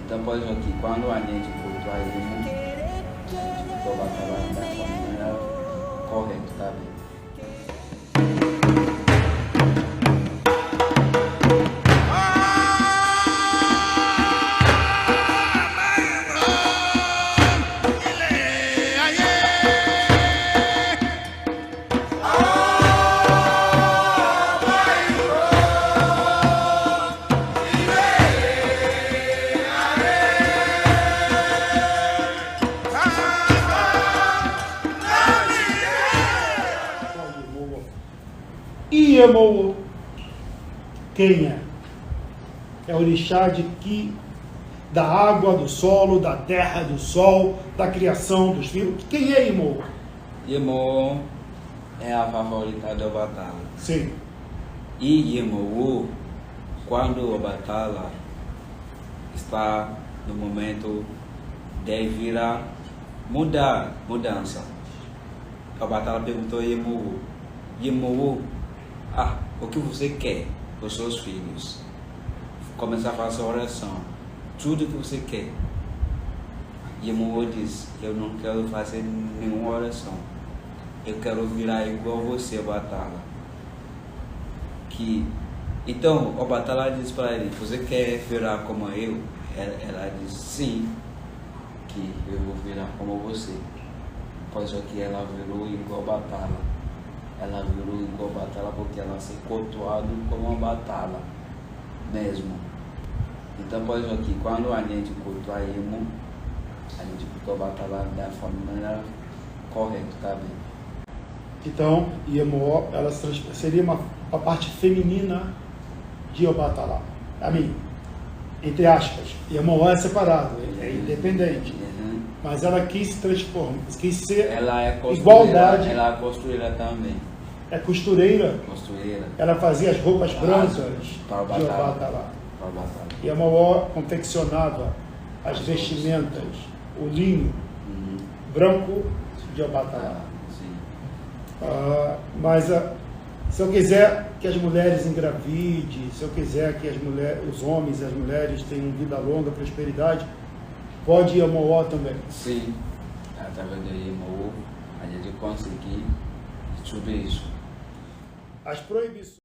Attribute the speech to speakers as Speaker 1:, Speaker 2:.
Speaker 1: Então, por exemplo, aqui, quando a gente cultua a gente cultua a trabalhar da maneira correta, tá bem?
Speaker 2: Iemowo, quem é? É o orixá da água, do solo, da terra, do sol, da criação, dos filhos. Quem é Iemowo?
Speaker 1: Iemowo é a favorita do Obatala.
Speaker 2: Sim.
Speaker 1: E Iemowo, quando o Obatala está no momento de virar mudança. O Obatala perguntou a Iemowo, o que você quer para os seus filhos? Começar a fazer oração. Tudo que você quer. Iemowo diz, eu não quero fazer nenhuma oração. Eu quero virar igual você, Obatala. Então, Obatala diz para ele, você quer virar como eu? Ela diz, sim, que eu vou virar como você. Pois é que ela virou igual Obatala. Ela virou igual Obatala porque ela se cultuado como uma Obatala mesmo. Então, por exemplo, aqui, quando a gente cultua a Iemowo, a gente cultua Obatala da maneira correta, tá bem?
Speaker 2: Então, Iemowo, ela seria a parte feminina de Obatala. A mim, entre aspas, Iemowo é separado, é independente. Mas ela quis se transformar, quis ser igualdade.
Speaker 1: Ela é costureira também.
Speaker 2: É costureira.
Speaker 1: Costureira.
Speaker 2: Ela fazia as roupas brancas de
Speaker 1: para
Speaker 2: Obatala.
Speaker 1: Obatala.
Speaker 2: Iemowo confeccionava as vestimentas, o linho branco de Obatala. Mas se eu quiser que as mulheres engravidem, se eu quiser que os homens e as mulheres tenham vida longa, prosperidade, pode Iemowo também.
Speaker 1: Sim, através de Iemowo a gente conseguir tudo isso.
Speaker 2: As proibições.